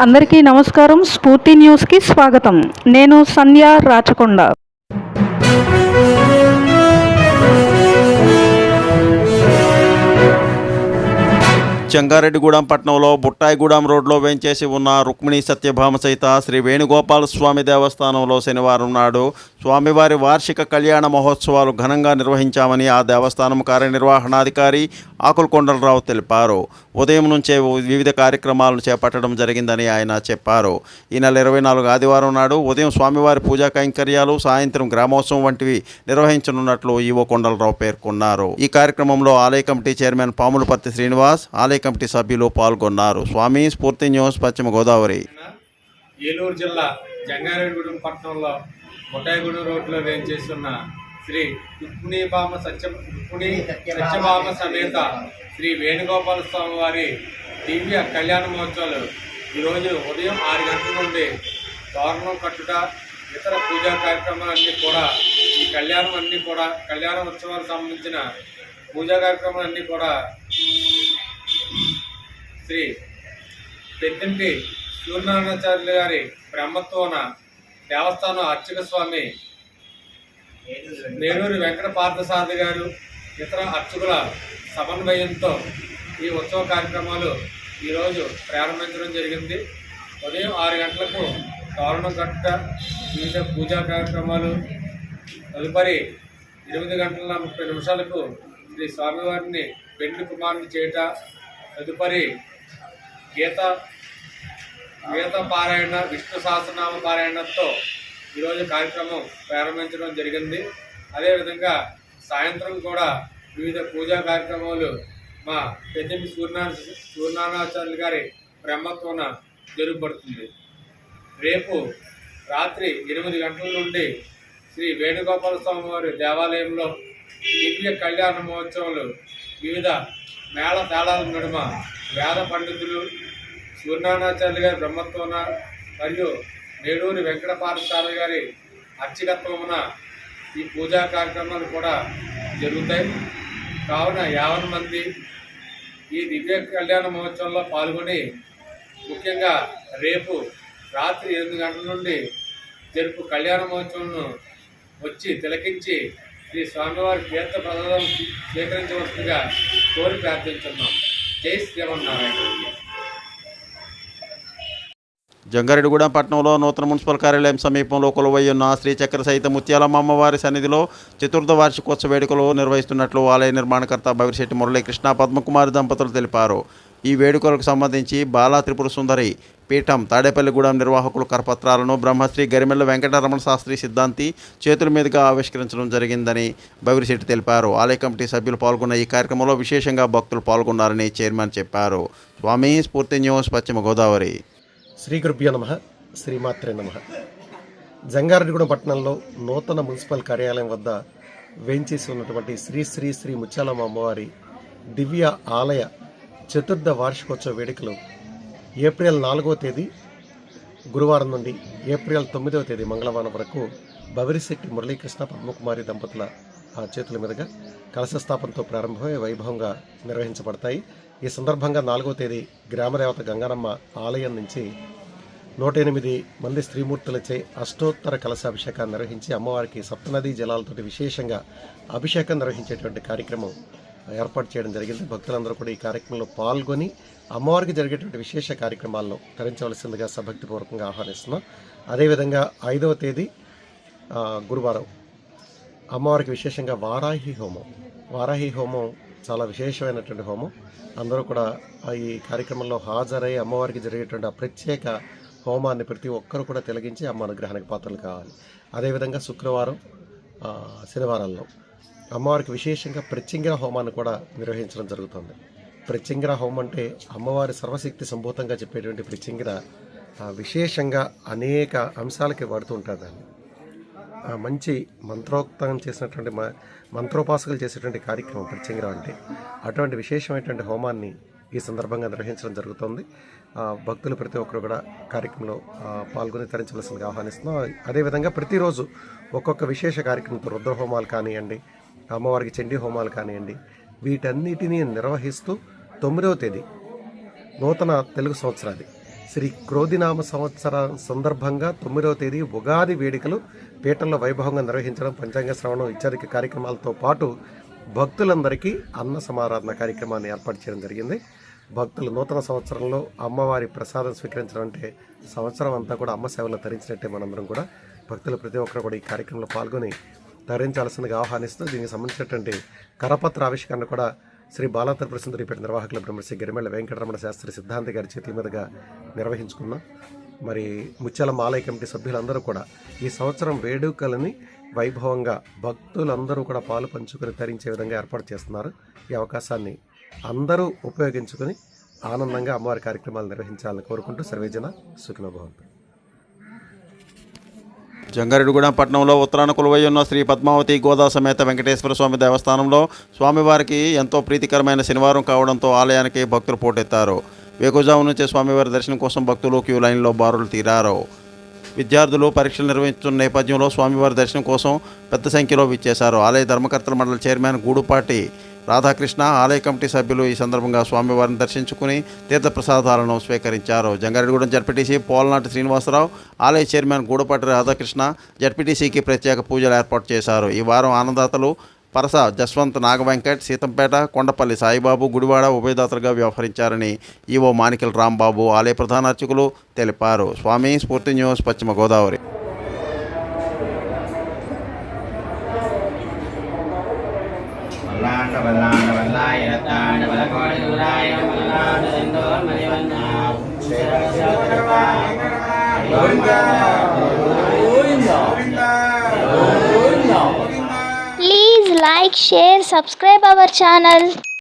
అందరికీ నమస్కారం. స్ఫూర్తి న్యూస్కి స్వాగతం. నేను సంధ్య రాచకొండ. జంగారెడ్డిగూడెం పట్టణంలో బుట్టాయిగూడెం రోడ్లో వేంచేసి ఉన్న రుక్మిణీ సత్యభామ సహిత శ్రీ వేణుగోపాల స్వామి దేవస్థానంలో శనివారం నాడు స్వామివారి వార్షిక కళ్యాణ మహోత్సవాలు ఘనంగా నిర్వహించామని ఆ దేవస్థానం కార్యనిర్వహణాధికారి ఆకుల కొండలరావు తెలిపారు. ఉదయం నుంచే వివిధ కార్యక్రమాలను చేపట్టడం జరిగిందని ఆయన చెప్పారు. ఈ నెల 24 ఆదివారం నాడు ఉదయం స్వామివారి పూజా కైంకర్యాలు, సాయంత్రం గ్రామోత్సవం వంటివి నిర్వహించనున్నట్లు ఈవో కొండలరావు పేర్కొన్నారు. ఈ కార్యక్రమంలో ఆలయ కమిటీ చైర్మన్ పాములపర్తి శ్రీనివాస్, ఆలయ కమిటీ సభ్యులు పాల్గొన్నారు. స్వామి స్ఫూర్తి న్యూస్, పశ్చిమ గోదావరి. ఏలూరు జిల్లా జంగారెడ్డిగూడెం పట్టణంలో బుట్టాయిగూడెం రోడ్లో వేంచేస్తున్న శ్రీ రుక్మిణీభామ సత్యభామ సమేత శ్రీ వేణుగోపాల స్వామి వారి దివ్య కళ్యాణ మహోత్సవాలు ఈరోజు ఉదయం 6 గంటల నుండి తోరణం కట్టుట, ఇతర పూజా కార్యక్రమాలన్నీ కూడా, ఈ కళ్యాణ ఉత్సవాలకు సంబంధించిన పూజా కార్యక్రమాలన్నీ కూడా శ్రీ పెద్దంటి సూర్యనారాయణాచార్యులు గారి బ్రహ్మత్వన దేవస్థానం అర్చక స్వామి నేడూరి వెంకట పార్థసారథి గారు, ఇతర అర్చకుల సమన్వయంతో ఈ ఉత్సవ కార్యక్రమాలు ఈరోజు ప్రారంభించడం జరిగింది. ఉదయం 6 గంటలకు తోరణం కట్ట, వివిధ పూజా కార్యక్రమాలు, తదుపరి 8 గంటల 30 నిమిషాలకు శ్రీ స్వామివారిని పెండ్లి కుమారుని చేయట, తదుపరి గీత పారాయణ, విష్ణు సహస్రనామ పారాయణతో ఈరోజు కార్యక్రమం ప్రారంభించడం జరిగింది. అదేవిధంగా సాయంత్రం కూడా వివిధ పూజా కార్యక్రమాలు మా పెద్దంటి సూర్యనారాయణాచార్యులు గారి బ్రహ్మత్వన జరుగుబడుతుంది. రేపు రాత్రి 8 గంటల నుండి శ్రీ వేణుగోపాల స్వామి వారి దేవాలయంలో దివ్య కళ్యాణ మహోత్సవాలు వివిధ మేళ తాళాల నడుమ వేద పండితులు, సూర్యనారాయణాచార్యులు గారి బ్రహ్మత్వన మరియు నేడూరి వెంకట పార్థసారథి గారి అర్చకత్వమున ఈ పూజా కార్యక్రమాలు కూడా జరుగుతాయి. కావున 50 మంది ఈ దివ్య కళ్యాణ మహోత్సవంలో పాల్గొని, ముఖ్యంగా రేపు రాత్రి 8 గంటల నుండి జరుపు కళ్యాణ మహోత్సవంను వచ్చి తిలకించి శ్రీ స్వామివారి తీర్థ ప్రసాదం స్వీకరించవలసిందిగా కోరి ప్రార్థించున్నాం. జై శ్రీమన్నారాయణ. జంగారెడ్డిగూడెం పట్టణంలో నూతన మున్సిపల్ కార్యాలయం సమీపంలో కొలువై ఉన్న శ్రీచక్ర సహిత ముత్యాలమ్మ అమ్మవారి సన్నిధిలో చతుర్థ వార్షికోత్సవ వేడుకలు నిర్వహిస్తున్నట్లు ఆలయ నిర్మాణకర్త బవిరిశెట్టి మురళీకృష్ణ, పద్మకుమారి దంపతులు తెలిపారు. ఈ వేడుకలకు సంబంధించి బాలా త్రిపుర సుందరి పీఠం తాడేపల్లిగూడెం నిర్వాహకులు కరపత్రాలను బ్రహ్మశ్రీ గరిమెల్ల వెంకటరమణ శాస్త్రి సిద్ధాంతి చేతుల మీదుగా ఆవిష్కరించడం జరిగిందని బవిరిశెట్టి తెలిపారు. ఆలయ కమిటీ సభ్యులు పాల్గొన్న ఈ కార్యక్రమంలో విశేషంగా భక్తులు పాల్గొన్నారని చైర్మన్ చెప్పారు. స్వామి స్ఫూర్తి న్యూస్, పశ్చిమ గోదావరి. శ్రీ గురుభ్యో నమః. శ్రీమాత్రే నమః. జంగారెడ్డిగూడెం పట్టణంలో నూతన మున్సిపల్ కార్యాలయం వద్ద వేంచేసి ఉన్నటువంటి శ్రీ శ్రీ శ్రీ ముత్యాలమ్మ అమ్మవారి దివ్య ఆలయ చతుర్థ వార్షికోత్సవ వేడుకలు ఏప్రిల్ 4వ తేదీ గురువారం నుండి ఏప్రిల్ 9వ తేదీ మంగళవారం వరకు బవిరిశెట్టి మురళీకృష్ణ, పద్మకుమారి దంపతుల చేతుల మీదుగా కలశస్థాపనతో ప్రారంభమై వైభవంగా నిర్వహించబడతాయి. ఈ సందర్భంగా 4వ తేదీ గ్రామదేవత గంగానమ్మ ఆలయం నుంచి 108 మంది స్త్రీమూర్తులచే అష్టోత్తర కలశాభిషేకాన్ని నిర్వహించి అమ్మవారికి సప్తనదీ జలాలతోటి విశేషంగా అభిషేకం నిర్వహించేటువంటి కార్యక్రమం ఏర్పాటు చేయడం జరిగింది. భక్తులందరూ కూడా ఈ కార్యక్రమంలో పాల్గొని అమ్మవారికి జరిగేటువంటి విశేష కార్యక్రమాలను తరించవలసిందిగా సభక్తిపూర్వకంగా ఆహ్వానిస్తున్నాం. అదేవిధంగా 5వ తేదీ గురువారం అమ్మవారికి విశేషంగా వారాహి హోమం చాలా విశేషమైనటువంటి హోమం. అందరూ కూడా ఈ కార్యక్రమంలో హాజరై అమ్మవారికి జరిగేటువంటి ఆ ప్రత్యేక హోమాన్ని ప్రతి ఒక్కరు కూడా తిలగించి అమ్మ అనుగ్రహానికి పాత్రలు కావాలి. అదేవిధంగా శుక్రవారం, శనివారాల్లో అమ్మవారికి విశేషంగా ప్రత్యంగిర హోమాన్ని కూడా నిర్వహించడం జరుగుతుంది. ప్రత్యంగిర హోమం అంటే అమ్మవారి సర్వశక్తి సంభూతంగా చెప్పేటువంటి ప్రత్యంగిర విశేషంగా అనేక అంశాలకి వాడుతూ ఉంటారు. దాన్ని మంచి మంత్రోక్తం చేసినటువంటి మంత్రోపాసకులు చేసేటువంటి కార్యక్రమం ప్రత్యంగిర అంటే. అటువంటి విశేషమైనటువంటి హోమాన్ని ఈ సందర్భంగా నిర్వహించడం జరుగుతుంది. భక్తులు ప్రతి ఒక్కరు కూడా కార్యక్రమంలో పాల్గొని తరించవలసిందిగా ఆహ్వానిస్తున్నాం. అదేవిధంగా ప్రతిరోజు ఒక్కొక్క విశేష కార్యక్రమంతో రుద్రహోమాలు కానివ్వండి, అమ్మవారికి చండీ హోమాలు కానివ్వండి, వీటన్నిటినీ నిర్వహిస్తూ 9వ తేదీ నూతన తెలుగు సంవత్సరాది శ్రీ క్రోధినామ సంవత్సర సందర్భంగా 9వ తేదీ ఉగాది వేడుకలు పీఠంలో వైభవంగా నిర్వహించడం, పంచాంగ శ్రవణం ఇత్యాది కార్యక్రమాలతో పాటు భక్తులందరికీ అన్న సమారాధన కార్యక్రమాన్ని ఏర్పాటు చేయడం జరిగింది. భక్తులు నూతన సంవత్సరంలో అమ్మవారి ప్రసాదం స్వీకరించడం అంటే సంవత్సరం అంతా కూడా అమ్మ సేవలో తరించినట్టే. మనందరం కూడా భక్తులు ప్రతి ఒక్కరు కూడా ఈ కార్యక్రమంలో పాల్గొని తరించాల్సిందిగా ఆహ్వానిస్తూ దీనికి సంబంధించినటువంటి కరపత్ర ఆవిష్కరణ కూడా శ్రీ బాలాత్రిపుర సుందరీపేట నిర్వాహకుల బ్రహ్మశ్రీ గిరిమెళ్ల వెంకటరమణ శాస్త్రి సిద్ధాంతి గారి చేతుల మీదుగా నిర్వహించుకున్నాం. మరి ముత్యాలమ్మ ఆలయ కమిటీ సభ్యులందరూ కూడా ఈ సంవత్సరం వేడుకలని వైభవంగా భక్తులందరూ కూడా పాలు పంచుకొని తరించే విధంగా ఏర్పాటు చేస్తున్నారు. ఈ అవకాశాన్ని అందరూ ఉపయోగించుకొని ఆనందంగా అమ్మవారి కార్యక్రమాలు నిర్వహించాలని కోరుకుంటూ సర్వేజన సుఖినో భవంతు. జంగారెడ్డిగూడెం పట్టణంలో ఉత్తరాన కొలువై ఉన్న శ్రీ పద్మావతి గోదా సమేత వెంకటేశ్వర స్వామి దేవస్థానంలో స్వామివారికి ఎంతో ప్రీతికరమైన శనివారం కావడంతో ఆలయానికి భక్తులు పోటెత్తారు. వేకుజాము నుంచే స్వామివారి దర్శనం కోసం భక్తులు క్యూ లైన్లో బారులు తీరారు. విద్యార్థులు పరీక్షలు నిర్వహించున్న నేపథ్యంలో స్వామివారి దర్శనం కోసం పెద్ద సంఖ్యలో విచ్చేశారు. ఆలయ ధర్మకర్తల మండలి చైర్మన్ గూడుపాటి రాధాకృష్ణ, ఆలయ కమిటీ సభ్యులు ఈ సందర్భంగా స్వామివారిని దర్శించుకుని తీర్థప్రసాదాలను స్వీకరించారు. జంగారెడ్డిగూడెం జడ్పీటీసీ పోలనాటి శ్రీనివాసరావు, ఆలయ చైర్మన్ గూడుపాటి రాధాకృష్ణ జడ్పీటీసీకి ప్రత్యేక పూజలు ఏర్పాటు చేశారు. ఈ వారం ఆనందాతలు పరస జస్వంత్, నాగవెంకట్, సీతంపేట, కొండపల్లి సాయిబాబు, గుడివాడ ఉభయదాతలుగా వ్యవహరించారని ఈవో మాణికల రాంబాబు, ఆలయ ప్రధాన అర్చకులు తెలిపారు. స్వామి స్ఫూర్తి న్యూస్, పశ్చిమ Godavari. Please like, share, subscribe our channel.